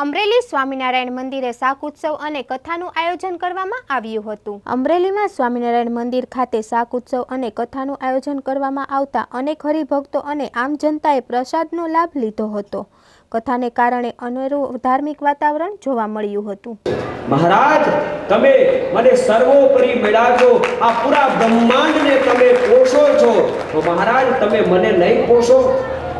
અમરેલી સ્વામિનારાયણ મંદિરે શાક ઉત્સવ અને કથાનું આયોજન કરવામાં આવ્યું હતું। અમરેલીમાં સ્વામિનારાયણ મંદિર ખાતે શાક ઉત્સવ અને કથાનું આયોજન કરવામાં આવતા અનેક હરિભક્તો અને આમ જનતાએ પ્રસાદનો લાભ લીધો હતો। કથાને કારણે અનેરું ધાર્મિક વાતાવરણ જોવા મળ્યું હતું। महाराज तमे मने सर्वोपरि मेळा छो, आ पूरा ब्रह्मांड ने तमे पोषो छो, तो महाराज तमे मने नहीं पोषो।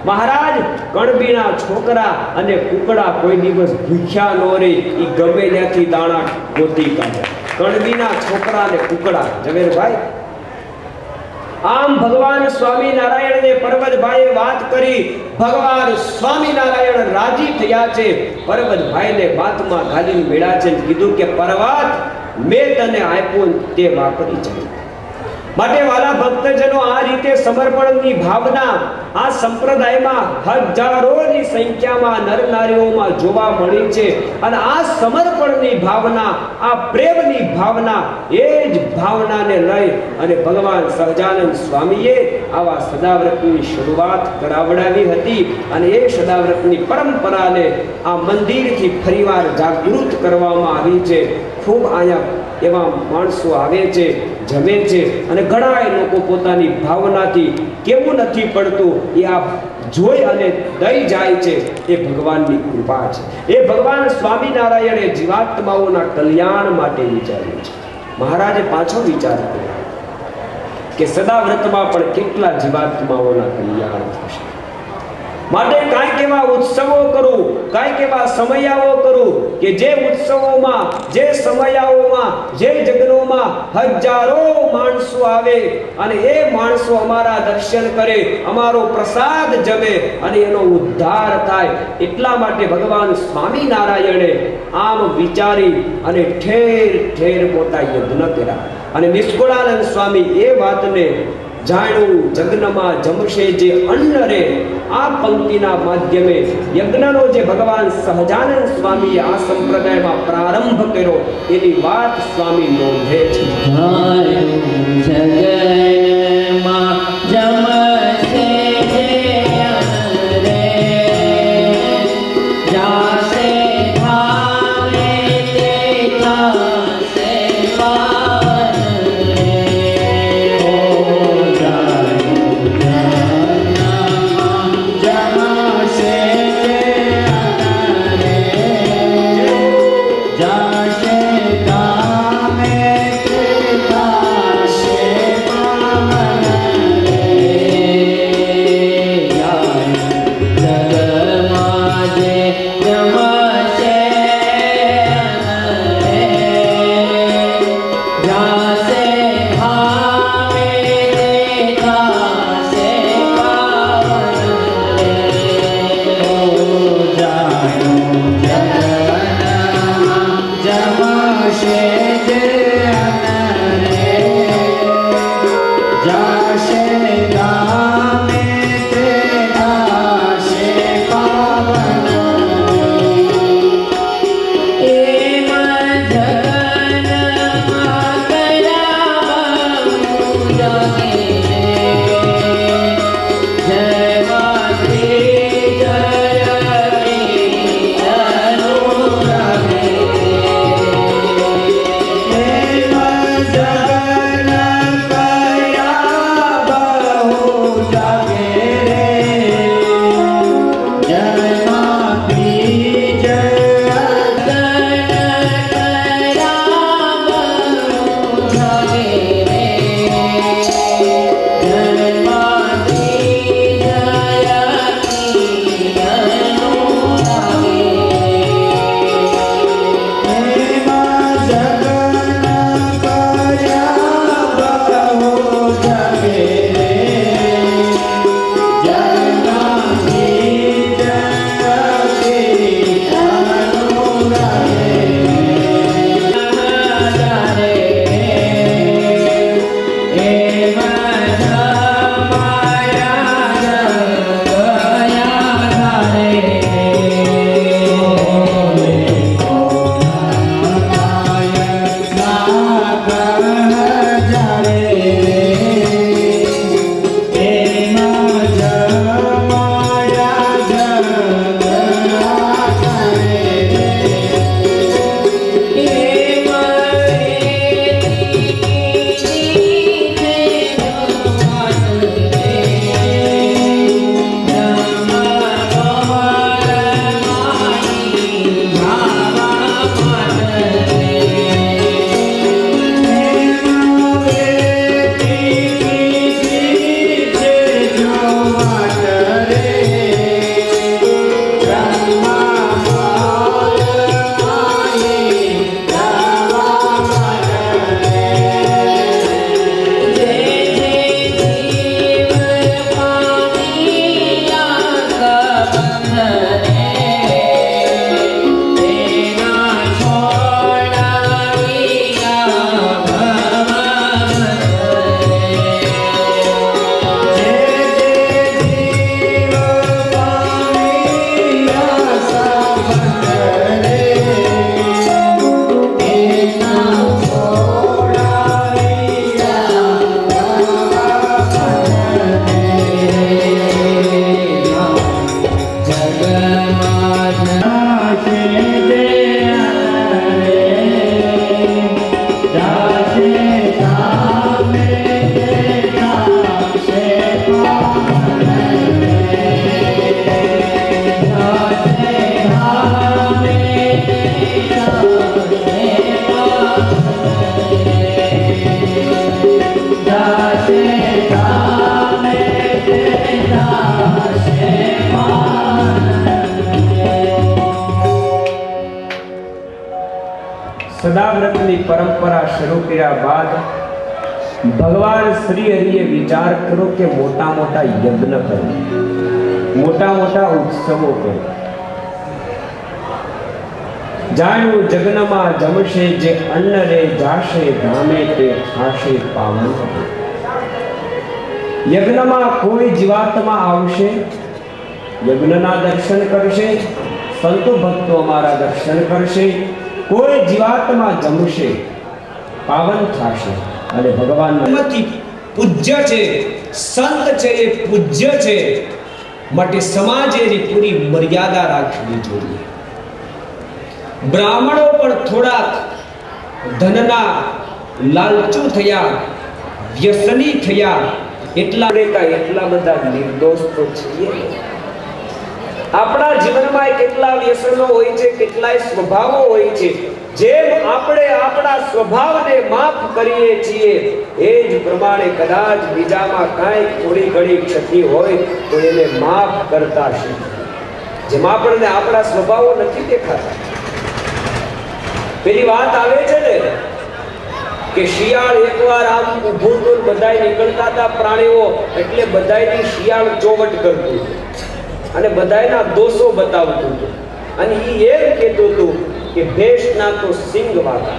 महाराज कणबीना छोकरा अने कुकड़ा कोई दिवस भूख्या न रे, ई गमे त्याथी दाणा गोती काढे। कणबीना छोकरा ने कुकड़ा जवेर भाई आम भगवान स्वामी नारायण ने पर्वत भाई बात करी, भगवान स्वामी नारायण राजी थया छे। पर्वत भाई ने बात में गाली मेळा छे, कीधुं के पर्वत मैं तने आप्यो ते वापरी जाय। માટે વાલા ભક્તજનો આ રીતે સમર્પણની ભાવના આ સંપ્રદાયમાં હજારોની સંખ્યામાં નરનારીઓમાં જોવા મળી છે અને આ સમર્પણની ભાવના આ પ્રેમની ભાવના એ જ ભાવનાને લઈ અને ભગવાન સહજાનંદ સ્વામીએ આવા સદાવ્રતની શરૂઆત કરાવડાવી હતી અને એ સદાવ્રતની પરંપરાને આ મંદિરથી ફરીવાર જાગૃત કરવામાં આવી છે। ખૂબ આયા એવા માણસો આવે છે, જમે છે અને ઘણા લોકો પોતાની ભાવનાથી કેવું નથી પડતું એ આ જોઈ અને દઈ જાય છે। એ ભગવાનની કૃપા છે। એ ભગવાન સ્વામિનારાયણે જીવાત્માઓના કલ્યાણ માટે વિચાર્યું છે। મહારાજે પાછો વિચાર કર્યો કે સદાવ્રતમાં પણ કેટલા જીવાત્માઓના કલ્યાણ થશે, માટે કાંઈક એવા ઉત્સવો કરું, કાંઈક એવા સમયાઓ કરું કે જે ઉત્સવોમાં, જે સમયાઓમાં, જે જગ્નોમાં હજારો માણસો આવે અને એ માણસો અમારા દર્શન કરે, અમારો પ્રસાદ જમે અને એનો ઉદ્ધાર થાય। એટલા માટે ભગવાન સ્વામિનારાયણે આમ વિચારી અને ઠેર ઠેર મોટા યજ્ઞ કર્યા અને નિષ્કુળાનંદ સ્વામી એ વાતને જાણ્યું। જગ્નમાં જમશે જે અન્ન રે, આ પંક્તિના માધ્યમે યજ્ઞનો જે ભગવાન સહજાનંદ સ્વામીએ આ સંપ્રદાયમાં પ્રારંભ કર્યો એની વાત સ્વામી નોંધે છે। જગમાં જમશે જે અન્ન રે, જાશે ભાવે તે થાશે પાવન રે। સદાવ્રતની પરંપરા શરૂ કર્યા બાદ ભગવાન શ્રી હરિએ વિચાર કર્યો કે મોટા મોટા યજ્ઞ કરો, મોટા મોટા ઉત્સવો કરો. જાણ્યું જગ્નમાં જમશે જે અન્ન રે, જાશે ધામે તે ખાશે પાવન. યજ્ઞમાં કોઈ જીવાત્મા આવશે, યજ્ઞના દર્શન કરશે, સંતો ભક્તો અમારા દર્શન કરશે. કોઈ જીવાત્મા જમશે, પાવન થશે. અને ભગવાન પૂજ્ય છે, સંત છે, એ પૂજ્ય છે, માટે સમાજે એની પૂરી મર્યાદા રાખવી જોઈએ. બ્રાહ્મણો પણ થોડાક ધનના લાલચુ થયા, વ્યસની થયા, એટલા બધા નિર્દોષ તો છીએ. આપણા જીવનમાં કેટલા વ્યસનો હોય છે, કેટલાય સ્વભાવો હોય છે. જેમ આપણે આપણા સ્વભાવને માફ કરીએ છીએ, એ જ પ્રમાણે કદાચ બીજામાં કાંઈ થોડી ઘણી ક્ષતિ હોય તો એને માફ કરતા છે. જેમ આપણને આપણા સ્વભાવો નથી દેખાતા. પેલી વાત આવે છે ને કે શિયાળ એકવાર આમ ઊભું તો બધાય નીકળતા હતા પ્રાણીઓ, એટલે બધાયની શિયાળ ચોવટ કરતું અને બધાયના દોષો બતાવતું હતું. અને એ એમ કહેતું હતું કે ભેંસના તો સિંગ વાગા,